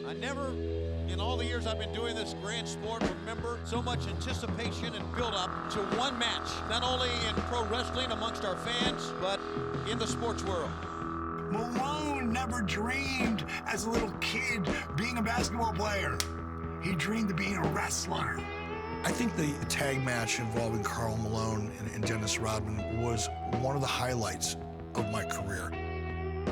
I never, in all the years I've been doing this grand sport, remember so much anticipation and build-up to one match, not only in pro wrestling amongst our fans, but in the sports world. Malone never dreamed as a little kid being a basketball player. He dreamed of being a wrestler. I think the tag match involving Karl Malone and Dennis Rodman was one of the highlights of my career.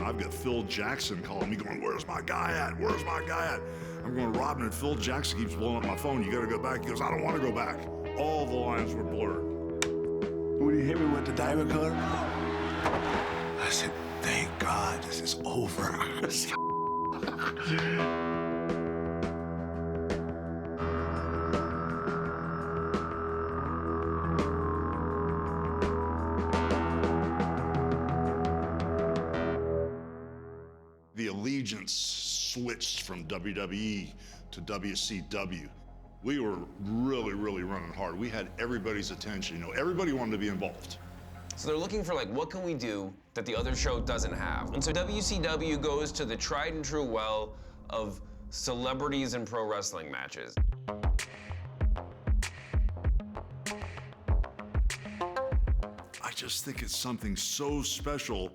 I've got Phil Jackson calling me going, "Where's my guy at? Where's my guy at?" I'm going, "Rodman," and Phil Jackson keeps blowing up my phone. "You gotta go back." He goes, "I don't want to go back." All the lines were blurred. When you hit me with the diamond cutter, I said, "Thank God this is over." The allegiance switched from WWE to WCW. We were really, really running hard. We had everybody's attention. You know, everybody wanted to be involved. So they're looking for, like, what can we do that the other show doesn't have? And so WCW goes to the tried and true well of celebrities in pro wrestling matches. I just think it's something so special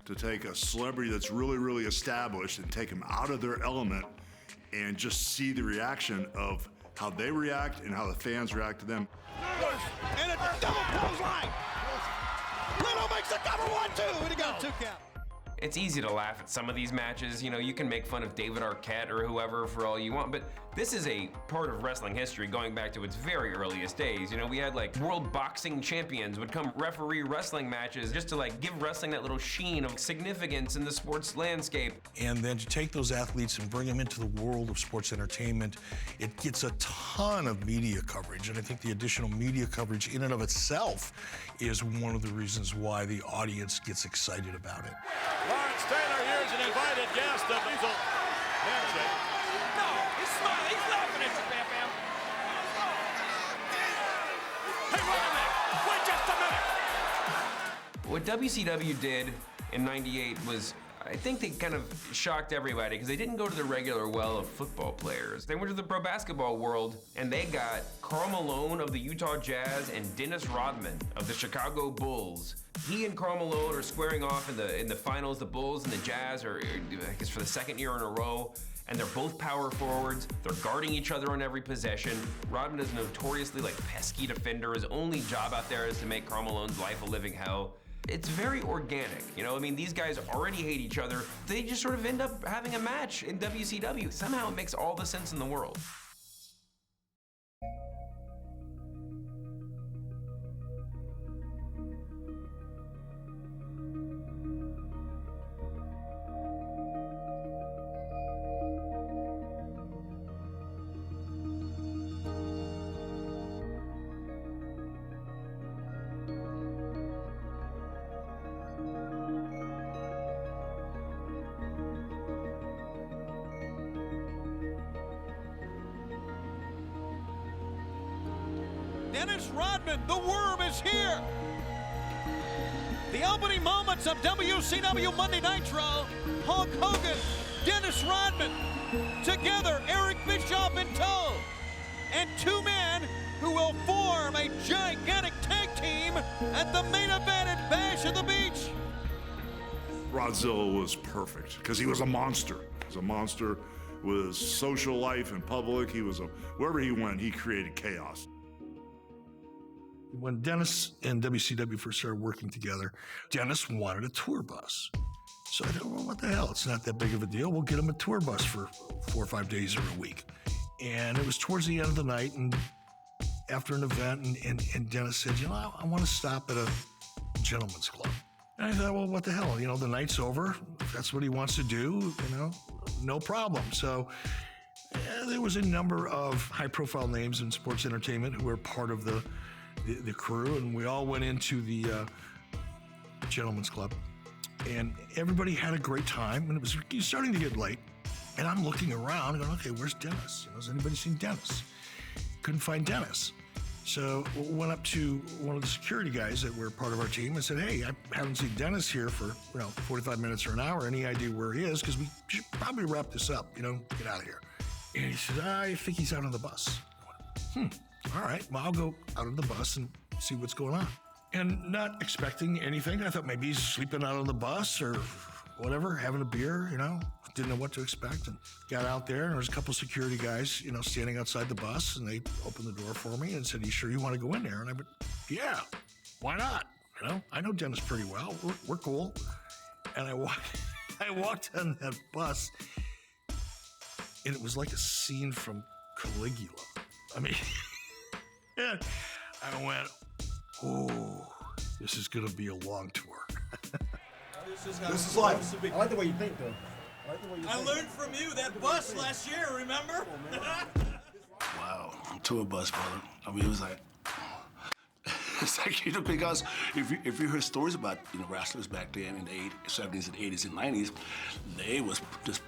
to take a celebrity that's really, really established and take them out of their element and just see the reaction of how they react and how the fans react to them. And a double clothesline. Little makes the cover 1-2. Way to go. 2 count. It's easy to laugh at some of these matches. You know, you can make fun of David Arquette or whoever for all you want, but this is a part of wrestling history going back to its very earliest days. You know, we had like world boxing champions would come referee wrestling matches just to like give wrestling that little sheen of significance in the sports landscape. And then to take those athletes and bring them into the world of sports entertainment, it gets a ton of media coverage. And I think the additional media coverage in and of itself is one of the reasons why the audience gets excited about it. Lawrence Taylor here's an invited guest of Diesel. Handshake. No, he's smiling. He's laughing at you, Bam Bam. Hey, wait a minute. Wait just a minute. What WCW did in '98 was, I think they kind of shocked everybody because they didn't go to the regular well of football players. They went to the pro basketball world and they got Karl Malone of the Utah Jazz and Dennis Rodman of the Chicago Bulls. He and Karl Malone are squaring off in the finals. The Bulls and the Jazz are, I guess, for the second year in a row. And they're both power forwards. They're guarding each other on every possession. Rodman is notoriously like pesky defender. His only job out there is to make Karl Malone's life a living hell. It's very organic, you know? I mean, these guys already hate each other. They just sort of end up having a match in WCW. Somehow it makes all the sense in the world. Dennis Rodman, the Worm, is here. The opening moments of WCW Monday Nitro, Hulk Hogan, Dennis Rodman, together Eric Bischoff in tow, and 2 men who will form a gigantic tag team at the main event at Bash at the Beach. Rodzilla was perfect because he was a monster. He was a monster with his social life in public. He was wherever he went, he created chaos. When Dennis and WCW first started working together, Dennis wanted a tour bus. So I thought, well, what the hell? It's not that big of a deal. We'll get him a tour bus for 4 or 5 days or a week. And it was towards the end of the night and after an event, and Dennis said, you know, I want to stop at a gentleman's club. And I thought, well, what the hell? You know, the night's over. If that's what he wants to do, you know, no problem. So there was a number of high-profile names in sports entertainment who were part of the crew, and we all went into the gentleman's club, and everybody had a great time, and it was starting to get late, and I'm looking around and going, okay, where's Dennis? You know, has anybody seen Dennis? Couldn't find Dennis. So went up to one of the security guys that were part of our team and said, hey, I haven't seen Dennis here for 45 minutes or an hour. Any idea where he is? Because we should probably wrap this up, get out of here. And he said, I think he's out on the bus. I went, all right, well, I'll go out on the bus and see what's going on. And not expecting anything. I thought maybe he's sleeping out on the bus or whatever, having a beer, Didn't know what to expect, and got out there, and there was a couple security guys, standing outside the bus, and they opened the door for me and said, you sure you want to go in there? And I went, yeah, why not? I know Dennis pretty well. We're cool. And I walked on that bus, and it was like a scene from Caligula. I mean, I went, oh, this is going to be a long tour. This is life. I like the way you think, though. I learned from you that bus last year, remember? Wow, tour bus, brother. I mean, it was like, it's like, because if you heard stories about, wrestlers back then in the 70s and 80s and 90s, they was just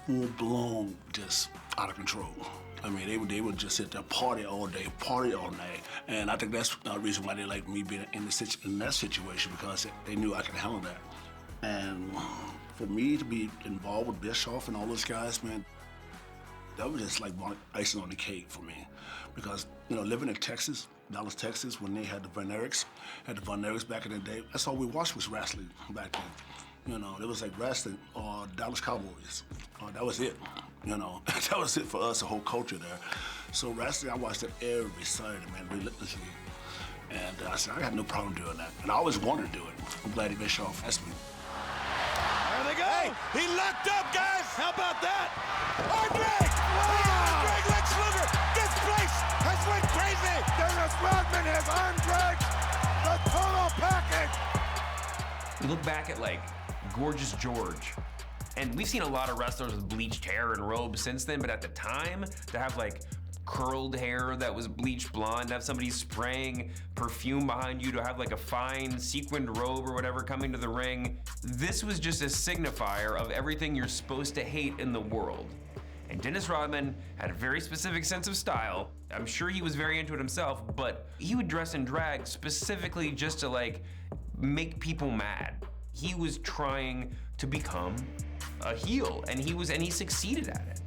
full-blown, just out of control. I mean, they would just sit there, party all day, party all night. And I think that's the reason why they liked me being in that situation, because they knew I could handle that. And for me to be involved with Bischoff and all those guys, man, that was just like icing on the cake for me. Because, living in Texas, Dallas, Texas, when they had the Von Erichs back in the day, that's all we watched was wrestling back then. It was like wrestling or Dallas Cowboys. That was it. That was it for us, the whole culture there. So wrestling, I watched it every Saturday, man, relentlessly. And I said, I had no problem doing that. And I always wanted to do it. I'm glad Bischoff asked me. There they go. Hey, he locked up, guys. How about that? Andre! Andre Lex Luger! This place has went crazy! Dennis Rodman has Andre, the total package. We look back at Gorgeous George, and we've seen a lot of wrestlers with bleached hair and robes since then, but at the time, to have curled hair that was bleached blonde, to have somebody spraying perfume behind you, to have a fine sequined robe or whatever coming to the ring, this was just a signifier of everything you're supposed to hate in the world. And Dennis Rodman had a very specific sense of style. I'm sure he was very into it himself, but he would dress in drag specifically just to make people mad. He was trying to become a heel, and he succeeded at it.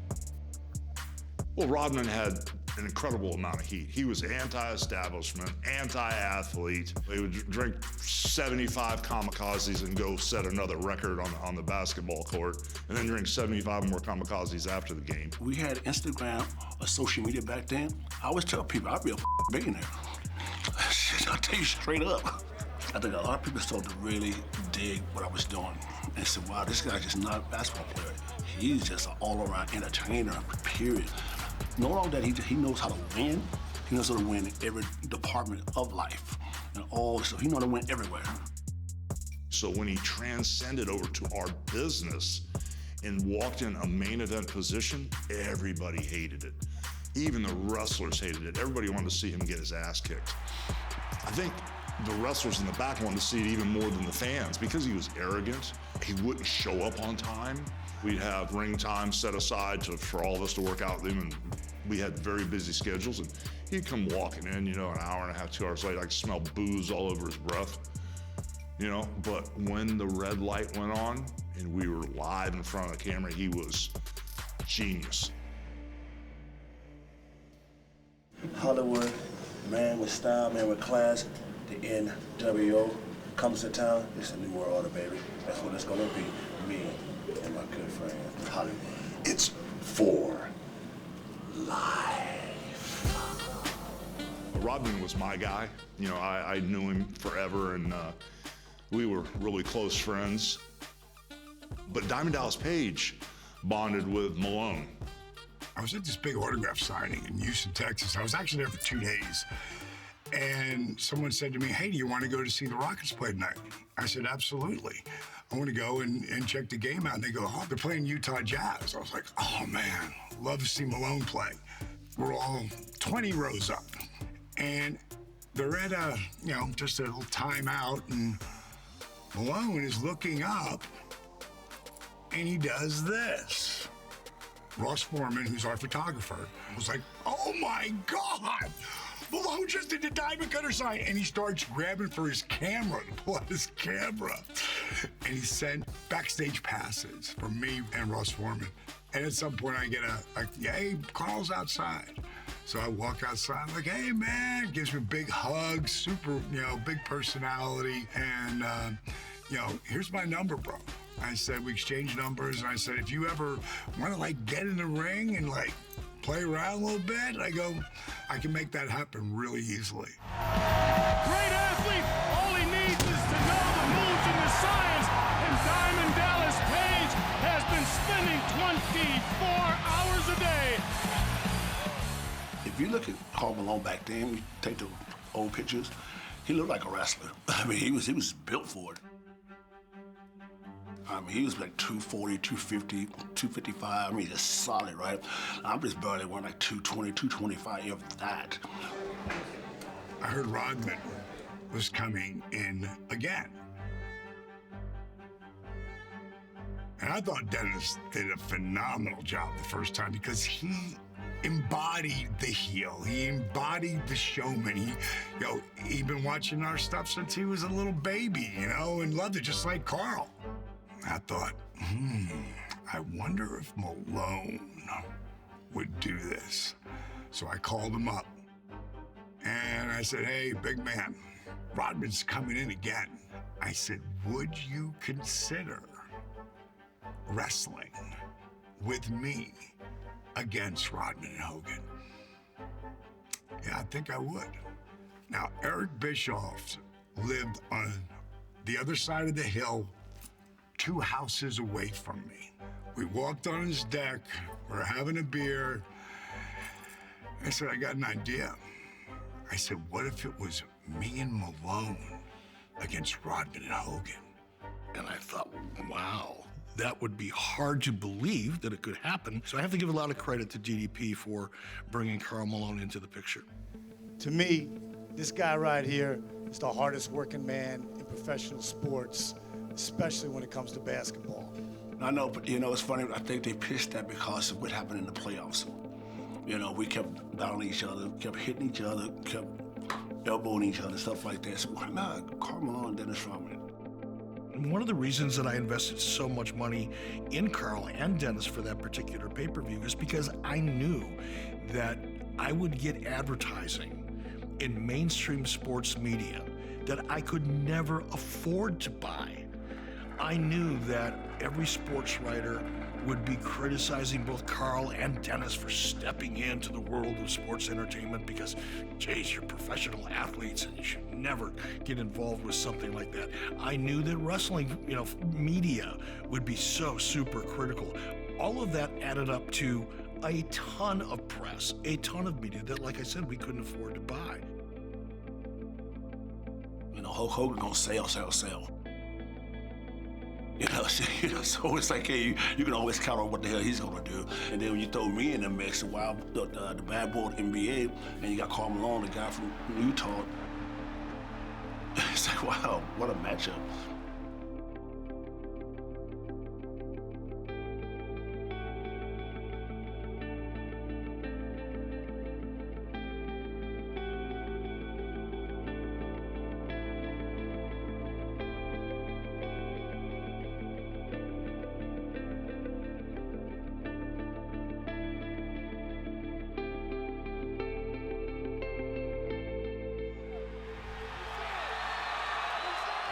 Well, Rodman had an incredible amount of heat. He was anti-establishment, anti-athlete. He would drink 75 kamikazes and go set another record on the basketball court, and then drink 75 more kamikazes after the game. We had Instagram or social media back then. I always tell people I'd be a billionaire. Shit, I'll tell you straight up. I think a lot of people started to really dig what I was doing and said, wow, this guy's just not a basketball player. He's just an all-around entertainer, period. Not only that, he knows how to win. He knows how to win in every department of life. And so he knows how to win everywhere. So when he transcended over to our business and walked in a main event position, everybody hated it. Even the wrestlers hated it. Everybody wanted to see him get his ass kicked. I think the wrestlers in the back wanted to see it even more than the fans because he was arrogant. He wouldn't show up on time. We'd have ring time set aside for all of us to work out with him, and we had very busy schedules, and he'd come walking in, an hour and a half, 2 hours later, I could smell booze all over his breath, but when the red light went on and we were live in front of the camera, he was genius. Hollywood, man with style, man with class, the NWO comes to town, it's a new world order, baby. That's what it's gonna be, me and my good friend, Hollywood. It's for life. Rodman was my guy. I knew him forever, and we were really close friends. But Diamond Dallas Page bonded with Malone. I was at this big autograph signing in Houston, Texas. I was actually there for 2 days. And someone said to me, hey, do you want to go to see the Rockets play tonight? I said, absolutely. I want to go and check the game out. And they go, oh, they're playing Utah Jazz. I was like, oh, man, love to see Malone play. We're all 20 rows up. And they're at just a little timeout. And Malone is looking up, and he does this. Ross Foreman, who's our photographer, was like, oh, my God. Malone just did the diamond cutter sign. And he starts grabbing for his camera, to pull out his camera. And he sent backstage passes for me and Russ Foreman. And at some point I get hey, Karl's outside. So I walk outside like, hey man, gives me a big hug, super, big personality. And, here's my number, bro. I said, we exchanged numbers. And I said, if you ever want to get in the ring and play around a little bit, I go, I can make that happen really easily. Great athlete, all he needs is to know the moves and the science. And Diamond Dallas Page has been spending 24 hours a day. If you look at Karl Malone back then, you take the old pictures, he looked like a wrestler. I mean, he was built for it. I mean, he was like 240, 250, 255. I mean, just solid, right? I'm just barely wearing 220, 225, if that. I heard Rodman was coming in again. And I thought Dennis did a phenomenal job the first time because he embodied the heel. He embodied the showman. He'd been watching our stuff since he was a little baby, and loved it just like Karl. I thought, I wonder if Malone would do this. So I called him up and I said, hey, big man, Rodman's coming in again. I said, would you consider wrestling with me against Rodman and Hogan? Yeah, I think I would. Now, Eric Bischoff lived on the other side of the hill, 2 houses away from me. We walked on his deck, we were having a beer. I said, I got an idea. I said, what if it was me and Malone against Rodman and Hogan? And I thought, wow, that would be hard to believe that it could happen. So I have to give a lot of credit to DDP for bringing Karl Malone into the picture. To me, this guy right here is the hardest working man in professional sports, especially when it comes to basketball. I know, but it's funny. I think they pitched that because of what happened in the playoffs. We kept battling each other, kept hitting each other, kept elbowing each other, stuff like that. So why not Karl Malone and Dennis Rodman? And one of the reasons that I invested so much money in Karl and Dennis for that particular pay-per-view is because I knew that I would get advertising in mainstream sports media that I could never afford to buy. I knew that every sports writer would be criticizing both Karl and Dennis for stepping into the world of sports entertainment because, geez, you're professional athletes and you should never get involved with something like that. I knew that wrestling, media would be so super critical. All of that added up to a ton of press, a ton of media that, like I said, we couldn't afford to buy. Hulk Hogan gonna sell. So it's like, hey, you can always count on what the hell he's gonna do. And then when you throw me in the mix, the bad boy of the NBA, and you got Karl Malone, the guy from Utah, it's like, wow, what a matchup.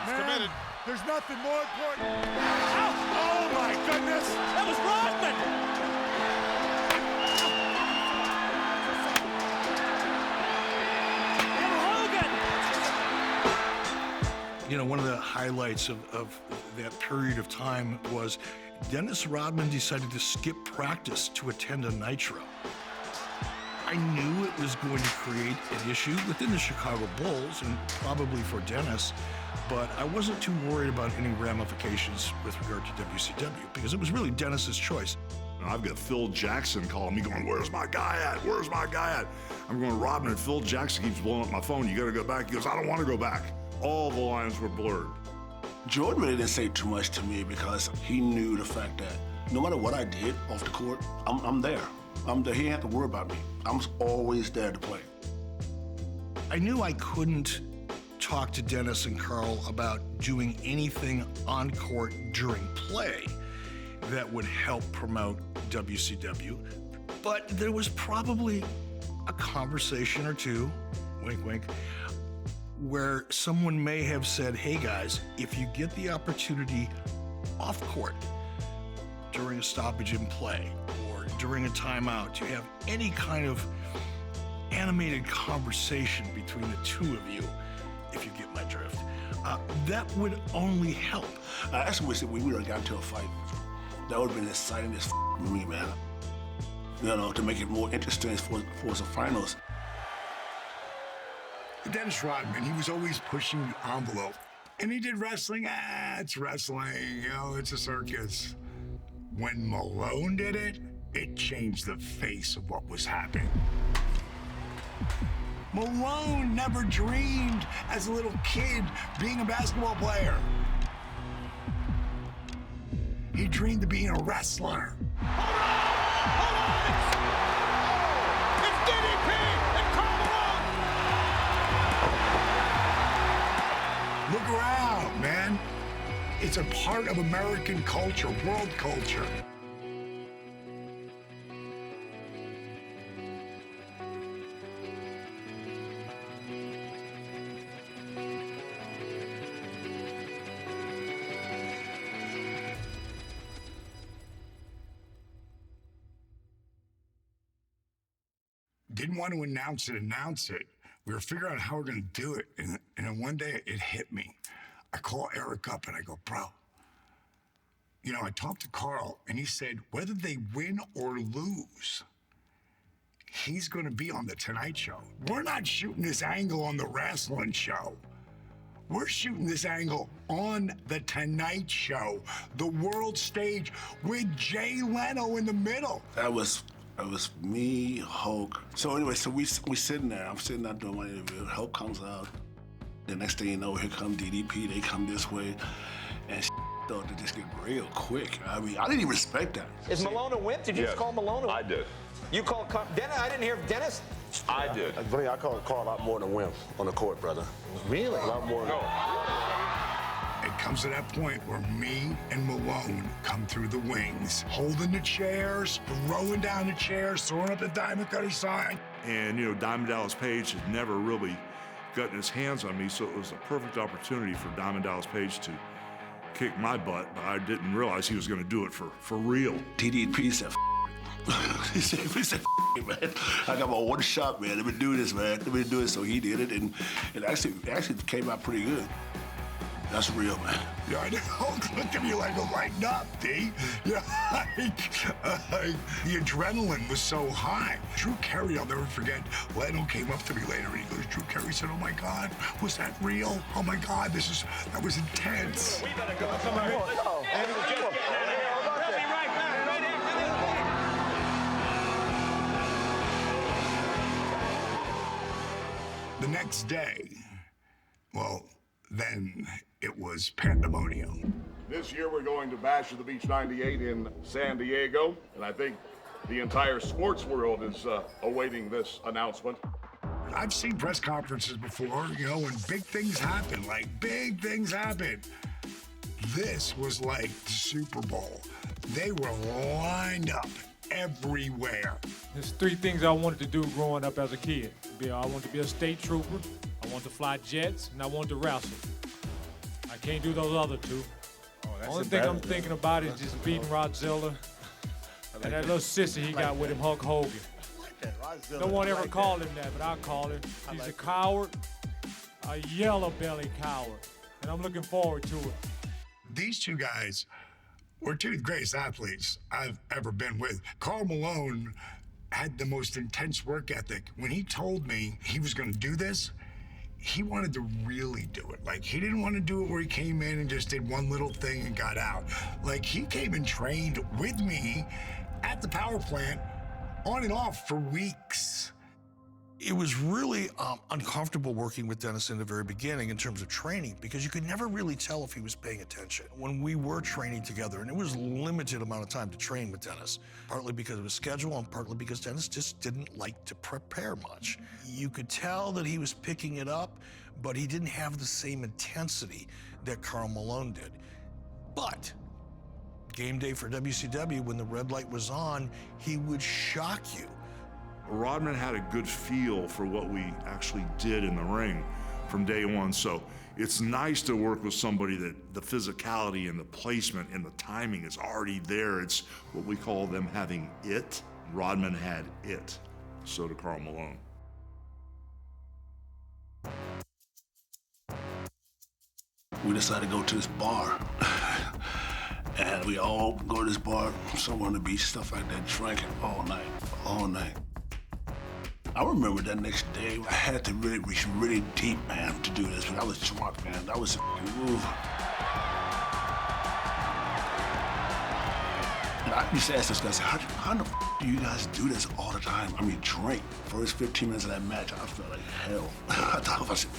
Man, there's nothing more important. Oh my goodness! That was Rodman! And Hogan! One of the highlights of that period of time was Dennis Rodman decided to skip practice to attend a Nitro. I knew it was going to create an issue within the Chicago Bulls and probably for Dennis, but I wasn't too worried about any ramifications with regard to WCW because it was really Dennis's choice. I've got Phil Jackson calling me going, where's my guy at? Where's my guy at? I'm going, Rodman, and Phil Jackson keeps blowing up my phone. You got to go back. He goes, I don't want to go back. All the lines were blurred. Jordan really didn't say too much to me because he knew the fact that no matter what I did off the court, I'm there. I'm there. He didn't have to worry about me. I'm always there to play. I knew I couldn't talk to Dennis and Karl about doing anything on court during play that would help promote WCW, but there was probably a conversation or two, wink, wink, where someone may have said, hey guys, if you get the opportunity off court during a stoppage in play or during a timeout to have any kind of animated conversation between the two of you, if you get my drift, that would only help. I actually wish that we would have gotten to a fight. That would have been exciting as for me, man. You know, to make it more interesting for the finals. Dennis Rodman, he was always pushing the envelope. And he did wrestling, it's wrestling, you know, it's a circus. When Malone did it, it changed the face of what was happening. Malone never dreamed as a little kid being a basketball player. He dreamed of being a wrestler. It's DDP and Karl Malone! Look around, man. It's a part of American culture, world culture. Didn't want to announce it. We were figuring out how we're going to do it. And then one day it hit me. I call Eric up and I go, bro, you know, I talked to Karl and he said, whether they win or lose, he's going to be on the Tonight Show. We're not shooting this angle on the wrestling show. We're shooting this angle on the Tonight Show, the world stage with Jay Leno in the middle. That was me, Hulk. So anyway, so we sitting there. I'm sitting there doing my interview. Hulk comes out. The next thing you know, here come DDP. They come this way, and started to just get real quick. I mean, I didn't even respect that. Is Malone a wimp? Did you just call Malone a wimp? I did. You called Dennis? I didn't hear Dennis. I did. I called Karl a lot more than a wimp on the court, brother. Really? A lot more. It comes to that point where me and Malone come through the wings, holding the chairs, throwing down the chairs, throwing up the Diamond Cutter sign. And, you know, Diamond Dallas Page had never really gotten his hands on me, so it was a perfect opportunity for Diamond Dallas Page to kick my butt, but I didn't realize he was going to do it for real. DDP said, he said, man, I got my one shot, man. Let me do this, man. Let me do it. So he did it, and it actually came out pretty good. That's real, man. Yeah, I know. Look at me like I'm lighting up, D. Yeah, the adrenaline was so high. Drew Carey, I'll never forget. Leno came up to me later and he goes, Drew Carey said, oh my God, was that real? Oh my God, that was intense. We better go. Come on. And we just getting out of here. We'll be right back. Right after The next day, well, then it was pandemonium. This year we're going to Bash of the Beach 98 in San Diego, and I think the entire sports world is awaiting this announcement. I've seen press conferences before, you know, when big things happen, This was like the Super Bowl. They were lined up everywhere. There's three things I wanted to do growing up as a kid. I wanted to be a state trooper, I wanted to fly jets, and I wanted to wrestle. I can't do those other two. The only thing I'm thinking about is just beating Rodzilla and that little sissy he got with him, Hulk Hogan. No one ever called him that, but I call him. He's a coward, a yellow-belly coward, and I'm looking forward to it. These two guys were two of the greatest athletes I've ever been with. Karl Malone had the most intense work ethic. When he told me he was going to do this, he wanted to really do it. Like, he didn't want to do it where he came in and just did one little thing and got out. Like, he came and trained with me at the power plant on and off for weeks. It was really uncomfortable working with Dennis in the very beginning in terms of training because you could never really tell if he was paying attention. When we were training together, and it was a limited amount of time to train with Dennis, partly because of his schedule and partly because Dennis just didn't like to prepare much. You could tell that he was picking it up, but he didn't have the same intensity that Karl Malone did. But game day for WCW, when the red light was on, he would shock you. Rodman had a good feel for what we actually did in the ring from day one, so it's nice to work with somebody that the physicality and the placement and the timing is already there. It's what we call them having it. Rodman had it, so did Karl Malone. We decided to go to this bar. And we all go to this bar, somewhere on the beach, stuff like that, drinking all night, all night. I remember that next day, I had to really reach really deep, man, to do this, but I was drunk, man. I was ooh. And I used to ask this guy, how the do you guys do this all the time? I mean, drink. First 15 minutes of that match, I felt like hell. I thought if I said,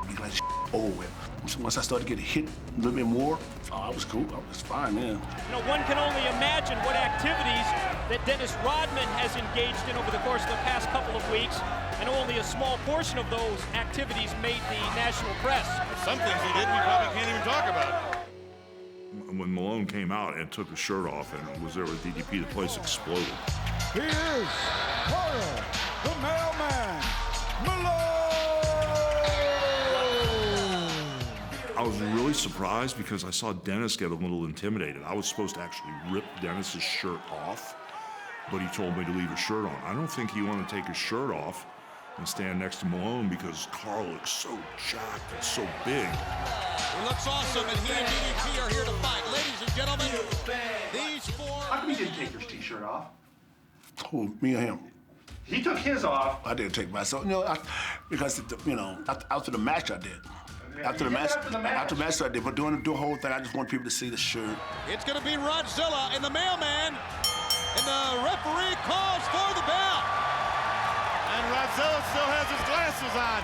be like over with. So once I started getting hit a little bit more, I was cool. I was fine, man. You know, one can only imagine what activities that Dennis Rodman has engaged in over the course of the past couple of weeks, and only a small portion of those activities made the national press. Some things he did we probably can't even talk about. When Malone came out and took his shirt off and was there with DDP, the place exploded. He is Karl, the mailman, Malone! I was really surprised because I saw Dennis get a little intimidated. I was supposed to actually rip Dennis's shirt off, but he told me to leave his shirt on. I don't think he wanted to take his shirt off and stand next to Malone because Karl looks so jacked and so big. He looks awesome, and he and DDP are here to fight. Ladies and gentlemen, these four... How come you didn't take your t-shirt off? Who, me or him? He took his off. I didn't take myself, because, after the match I did. After the match I did, but during the whole thing, I just want people to see the shirt. It's going to be Rodzilla and the mailman, and the referee calls for the bell. And Rodzilla still has his glasses on.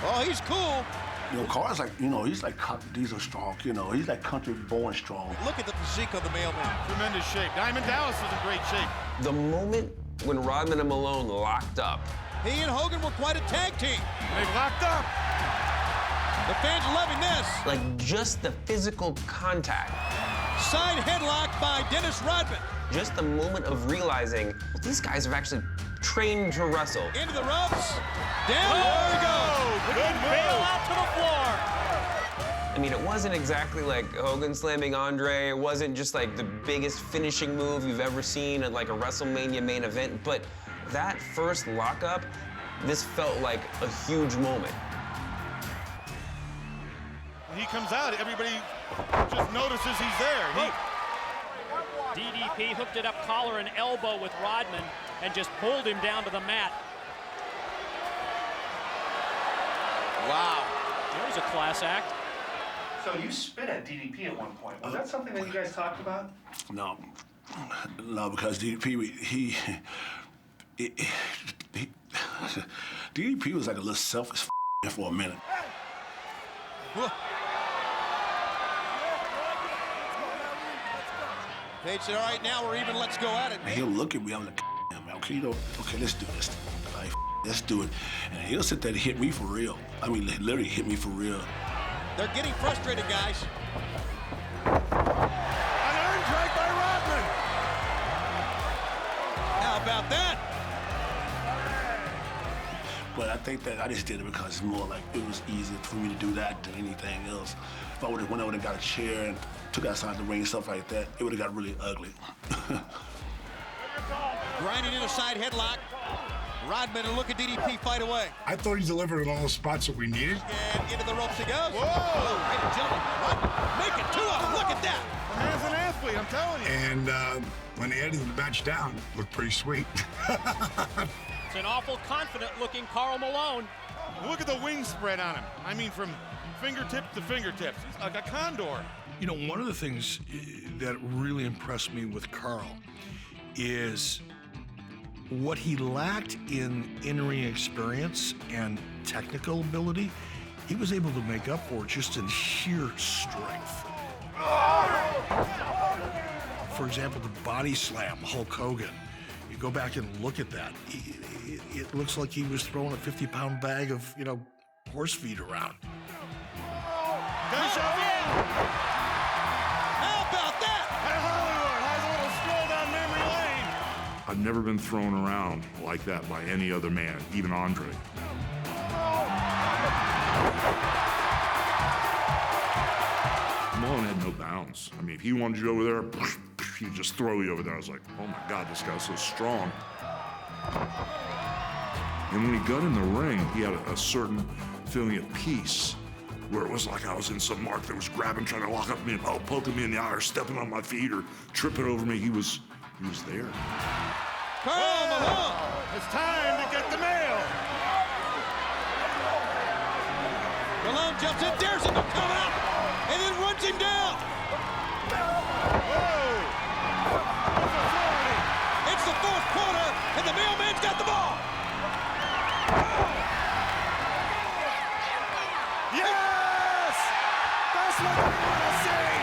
Oh, he's cool. Karl's like, he's like Diesel strong, he's like country born strong. Look at the physique of the mailman. Tremendous shape. Diamond Dallas is in great shape. The moment when Rodman and Malone locked up. He and Hogan were quite a tag team. They've locked up. The fans are loving this. Like just the physical contact. Side headlock by Dennis Rodman. Just the moment of realizing, well, these guys have actually trained to wrestle. Into the ropes. Down. There he goes. Good bail out to the floor. I mean, it wasn't exactly like Hogan slamming Andre. It wasn't just like the biggest finishing move you've ever seen at like a WrestleMania main event. But that first lockup, this felt like a huge moment. When he comes out, everybody just notices he's there. DDP hooked it up collar and elbow with Rodman and just pulled him down to the mat. Wow. There's a class act. So you spit at DDP at one point. Was that something that you guys talked about? No, because DDP, DDP was like a little selfish for a minute. Page said, all right, now we're even, let's go at it. And he'll look at me, I'm like, man, okay, let's do this. Like, let's do it. And he'll sit there and hit me for real. I mean, literally hit me for real. They're getting frustrated, guys. An arm drag by Rodman. How about that? But I think that I just did it because it's more like it was easier for me to do that than anything else. If I went over and got a chair and took outside the ring and stuff like that, it would have got really ugly. Grinding in a side headlock. Rodman and look at DDP fight away. I thought he delivered in all the spots that we needed. And into the ropes he goes. Whoa! Ladies and gentlemen, Rodman making two of them. Look at that. The man's an athlete, I'm telling you. And when they edited the match down, it looked pretty sweet. It's an awful confident-looking Karl Malone. Look at the wing spread on him. I mean, from fingertips to fingertips. He's like a condor. One of the things that really impressed me with Karl is What he lacked in in-ring experience and technical ability, he was able to make up for it just in sheer strength. For example, the body slam, Hulk Hogan. You go back and look at that. It looks like he was throwing a 50-pound bag of, horse feed around. How about that? Hey, Hollywood, how's a little stroll down memory lane? I've never been thrown around like that by any other man, even Andre. Malone had no bounds. I mean, if he wanted you over there, he'd just throw you over there. I was like, oh my God, this guy's so strong. And when he got in the ring, he had a certain feeling of peace, where it was like I was in some mark that was grabbing, trying to lock up me, poking me in the eye, or stepping on my feet, or tripping over me. He was there. Karl Malone! It's time to get the mail. Malone jumps in, dares him to come out, and then runs him down. It's the fourth quarter, and the mailman's got the ball. Yes! That's what I want to see!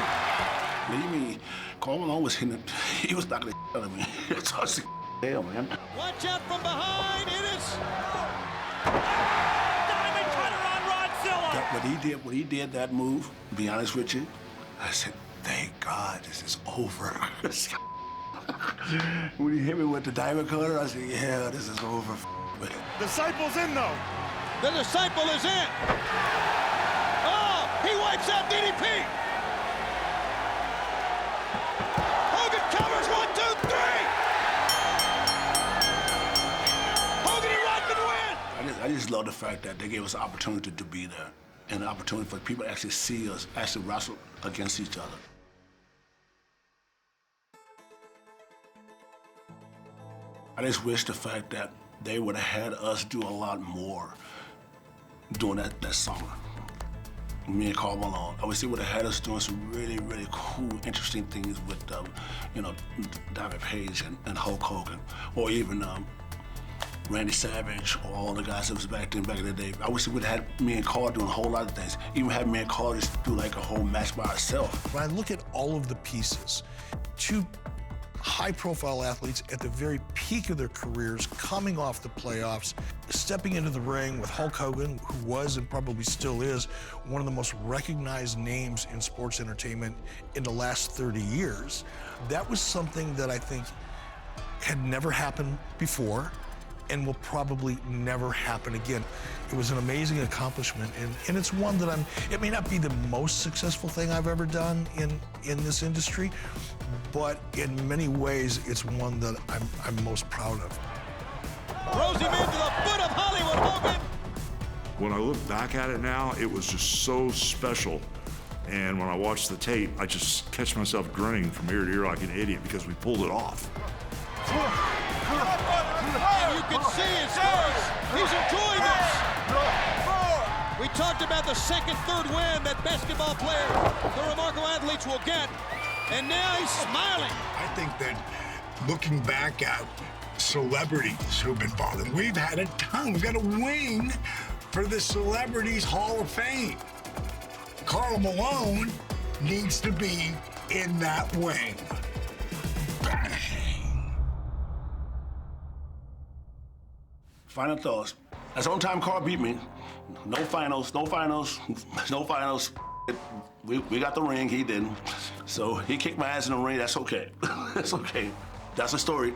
What do you mean? Karl Malone was hitting it. He was knocking the out of me. It's such a hell, man. Watch out from behind. It is. Diamond cutter on Rodzilla. When he did that move, to be honest with you, I said, thank God this is over. When he hit me with the diamond cutter, I said, yeah, this is over. Disciple's in, though. The disciple is in. Oh, he wipes out DDP. Hogan covers 1, 2, 3. Hogan and Rodman win. I just love the fact that they gave us an opportunity to be there, and an opportunity for people to actually see us actually wrestle against each other. I just wish the fact that they would have had us do a lot more during that summer. Me and Karl Malone. I wish they would have had us doing some really, really cool, interesting things with, Diamond Page and Hulk Hogan, or even Randy Savage, or all the guys that was back in the day. I wish they would have had me and Karl doing a whole lot of things. Even have me and Karl just do like a whole match by ourselves. When I look at all of the pieces, two high-profile athletes at the very peak of their careers, coming off the playoffs, stepping into the ring with Hulk Hogan, who was and probably still is one of the most recognized names in sports entertainment in the last 30 years. That was something that I think had never happened before and will probably never happen again. It was an amazing accomplishment, and it's one that it may not be the most successful thing I've ever done in this industry, but in many ways, it's one that I'm most proud of. Throws him into the foot of Hollywood Hogan. When I look back at it now, it was just so special. And when I watch the tape, I just catch myself grinning from ear to ear like an idiot because we pulled it off. And you can see his face. He's enjoying this. We talked about the second, third win that basketball players, the remarkable athletes will get. And now he's smiling. I think that looking back at celebrities who've been bothered, we've had a ton. We've got a wing for the Celebrities Hall of Fame. Karl Malone needs to be in that wing. Bang. Final thoughts. That's the only time Karl beat me. No finals. We got the ring, he didn't. So he kicked my ass in the ring, that's okay. That's okay. That's a story.